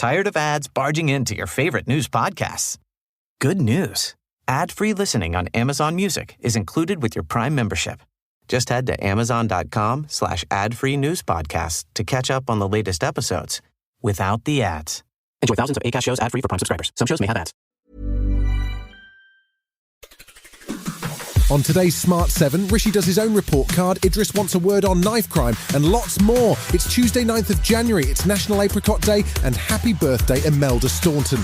Tired of ads barging into your favorite news podcasts? Good news. Ad-free listening on Amazon Music is included with your Prime membership. Just head to amazon.com/ad-free news podcasts to catch up on the latest episodes without the ads. Enjoy thousands of Acast shows ad-free for Prime subscribers. Some shows may have ads. On today's Smart 7, Rishi does his own report card, Idris wants a word on knife crime, and lots more. It's Tuesday 9th of January, it's National Apricot Day, and happy birthday Imelda Staunton.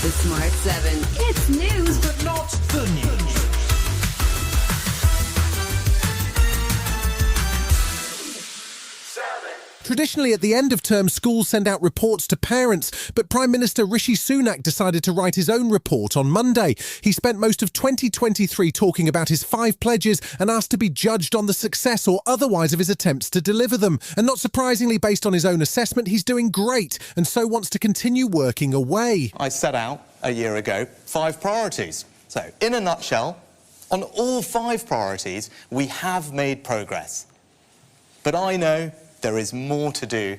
The Smart 7. It's news, but not the news. Traditionally, at the end of term, schools send out reports to parents, but Prime Minister Rishi Sunak decided to write his own report on Monday. He spent most of 2023 talking about his 5 pledges and asked to be judged on the success or otherwise of his attempts to deliver them. And not surprisingly, based on his own assessment, he's doing great and so wants to continue working away. I set out a year ago 5 priorities. So, in a nutshell, on all 5 priorities, we have made progress. But I know there is more to do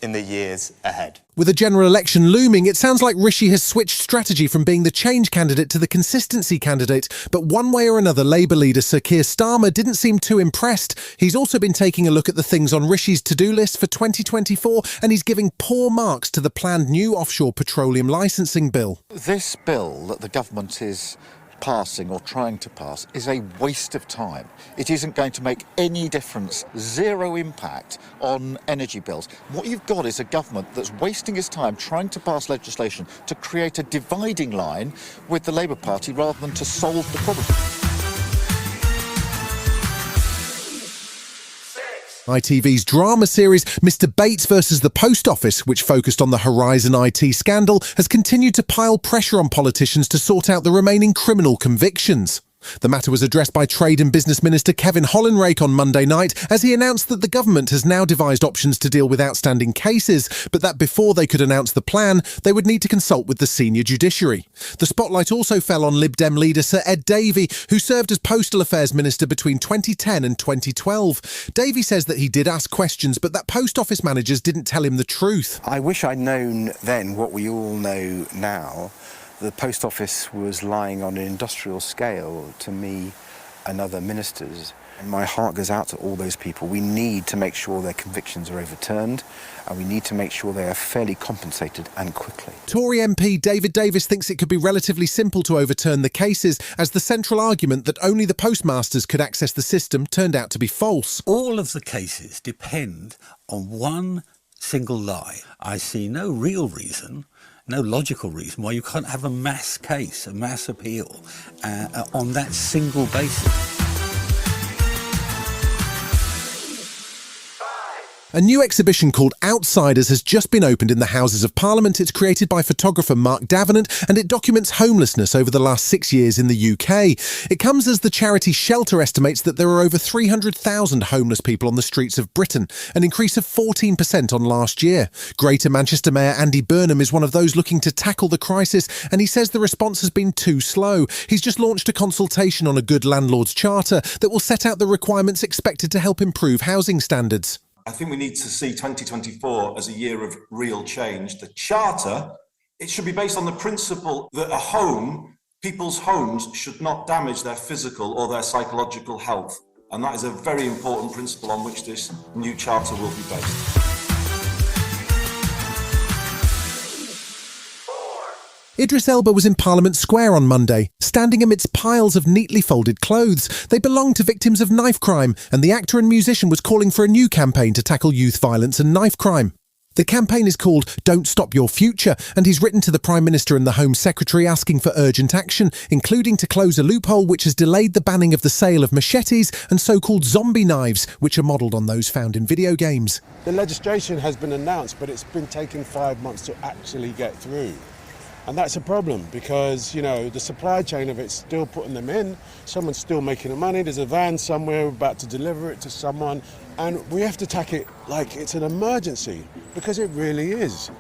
in the years ahead. With a general election looming, it sounds like Rishi has switched strategy from being the change candidate to the consistency candidate. But one way or another, Labour leader Sir Keir Starmer didn't seem too impressed. He's also been taking a look at the things on Rishi's to-do list for 2024, and he's giving poor marks to the planned new offshore petroleum licensing bill. This bill that the government is passing or trying to pass is a waste of time. It isn't going to make any difference, zero impact on energy bills. What you've got is a government that's wasting its time trying to pass legislation to create a dividing line with the Labour Party rather than to solve the problem. ITV's drama series Mr Bates versus the Post Office, which focused on the Horizon IT scandal, has continued to pile pressure on politicians to sort out the remaining criminal convictions. The matter was addressed by Trade and Business Minister Kevin Hollinrake on Monday night as he announced that the government has now devised options to deal with outstanding cases, but that before they could announce the plan, they would need to consult with the senior judiciary. The spotlight also fell on Lib Dem leader Sir Ed Davey, who served as Postal Affairs Minister between 2010 and 2012. Davey says that he did ask questions, but that post office managers didn't tell him the truth. I wish I'd known then what we all know now. The post office was lying on an industrial scale to me and other ministers. And my heart goes out to all those people. We need to make sure their convictions are overturned, and we need to make sure they are fairly compensated and quickly. Tory MP David Davis thinks it could be relatively simple to overturn the cases, as the central argument that only the postmasters could access the system turned out to be false. All of the cases depend on one single lie. I see no real reason, no logical reason why you can't have a mass case, a mass appeal on that single basis. A new exhibition called Outsiders has just been opened in the Houses of Parliament. It's created by photographer Mark Davenant, and it documents homelessness over the last 6 years in the UK. It comes as the charity Shelter estimates that there are over 300,000 homeless people on the streets of Britain, an increase of 14% on last year. Greater Manchester Mayor Andy Burnham is one of those looking to tackle the crisis, and he says the response has been too slow. He's just launched a consultation on a good landlord's charter that will set out the requirements expected to help improve housing standards. I think we need to see 2024 as a year of real change. The Charter, it should be based on the principle that people's homes should not damage their physical or their psychological health. And that is a very important principle on which this new Charter will be based. Idris Elba was in Parliament Square on Monday, standing amidst piles of neatly folded clothes. They belong to victims of knife crime, and the actor and musician was calling for a new campaign to tackle youth violence and knife crime. The campaign is called Don't Stop Your Future, and he's written to the Prime Minister and the Home Secretary asking for urgent action, including to close a loophole which has delayed the banning of the sale of machetes and so-called zombie knives, which are modelled on those found in video games. The legislation has been announced, but it's been taking 5 months to actually get through. And that's a problem because, the supply chain of it's still putting them in. Someone's still making the money. There's a van somewhere about to deliver it to someone. And we have to tack it like it's an emergency because it really is.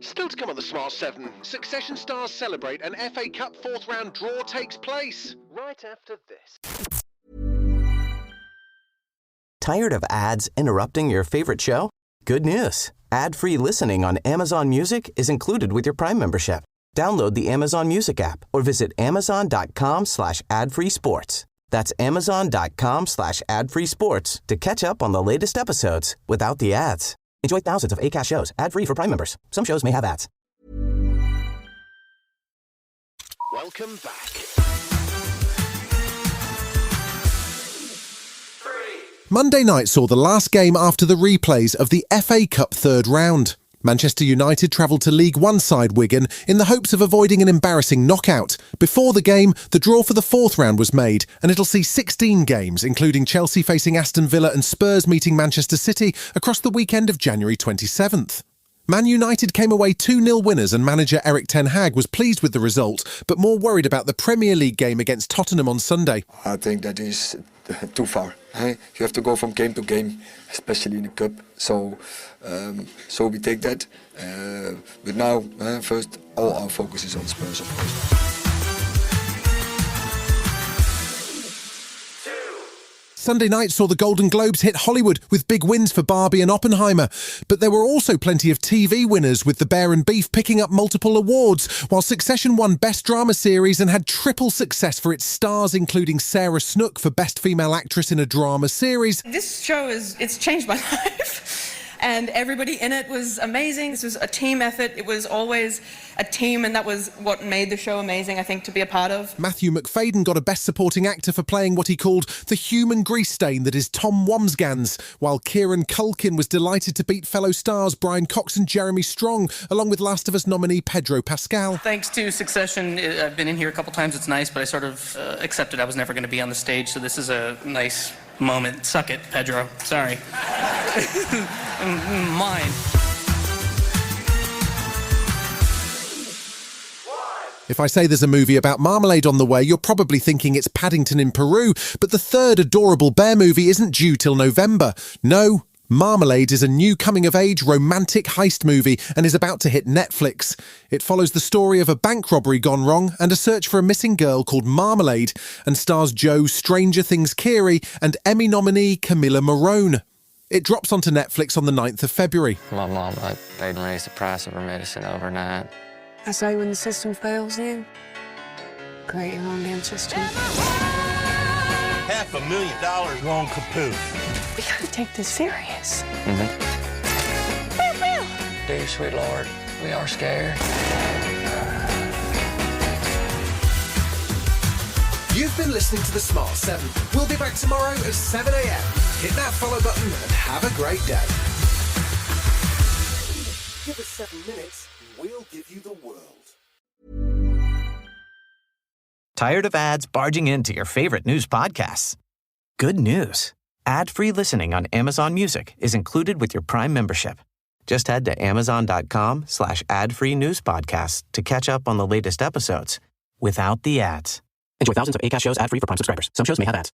Still to come on the Smart 7, Succession stars celebrate and FA Cup 4th round draw takes place. Right after this. Tired of ads interrupting your favorite show? Good news. Ad-free listening on Amazon Music is included with your Prime membership. Download the Amazon Music app or visit amazon.com/ad-free sports. That's amazon.com/ad-free sports to catch up on the latest episodes without the ads. Enjoy thousands of Acast shows ad-free for Prime members. Some shows may have ads. Welcome back. Monday night saw the last game after the replays of the FA Cup third round. Manchester United travelled to League One side Wigan in the hopes of avoiding an embarrassing knockout. Before the game, the draw for the fourth round was made, and it'll see 16 games, including Chelsea facing Aston Villa and Spurs meeting Manchester City across the weekend of January 27th. Man United came away 2-0 winners and manager Erik ten Hag was pleased with the result, but more worried about the Premier League game against Tottenham on Sunday. I think that is too far. You have to go from game to game, especially in the cup. So we take that. But now, first, all our focus is on Spurs, of course. Sunday night saw the Golden Globes hit Hollywood with big wins for Barbie and Oppenheimer. But there were also plenty of TV winners, with The Bear and Beef picking up multiple awards, while Succession won Best Drama Series and had triple success for its stars, including Sarah Snook for Best Female Actress in a Drama Series. This show it's changed my life. And everybody in it was amazing. This was a team effort. It was always a team, and that was what made the show amazing, I think, to be a part of. Matthew McFadden got a Best Supporting Actor for playing what he called the human grease stain that is Tom Wamsgans, while Kieran Culkin was delighted to beat fellow stars Brian Cox and Jeremy Strong, along with Last of Us nominee Pedro Pascal. Thanks to Succession, I've been in here a couple times. It's nice, but I sort of accepted I was never going to be on the stage, so this is a nice moment. Suck it, Pedro. Sorry. Mine. If I say there's a movie about marmalade on the way, you're probably thinking it's Paddington in Peru, but the third adorable bear movie isn't due till November. No, Marmalade is a new coming-of-age romantic heist movie and is about to hit Netflix. It follows the story of a bank robbery gone wrong and a search for a missing girl called Marmalade, and stars Joe Stranger Things Keery and Emmy nominee Camilla Morone. It drops onto Netflix on the 9th of February. My mom, they didn't raise the price of her medicine overnight. I say when the system fails you, create your own damn system. $500,000 long kaput. We gotta take this serious. Dear sweet Lord, we are scared. You've been listening to The Smart 7. We'll be back tomorrow at 7 a.m. Hit that follow button and have a great day. Give us 7 minutes and we'll give you the world. Tired of ads barging into your favorite news podcasts? Good news. Ad-free listening on Amazon Music is included with your Prime membership. Just head to amazon.com/ad-free news podcasts to catch up on the latest episodes without the ads. Enjoy thousands of Acast shows ad-free for Prime subscribers. Some shows may have ads.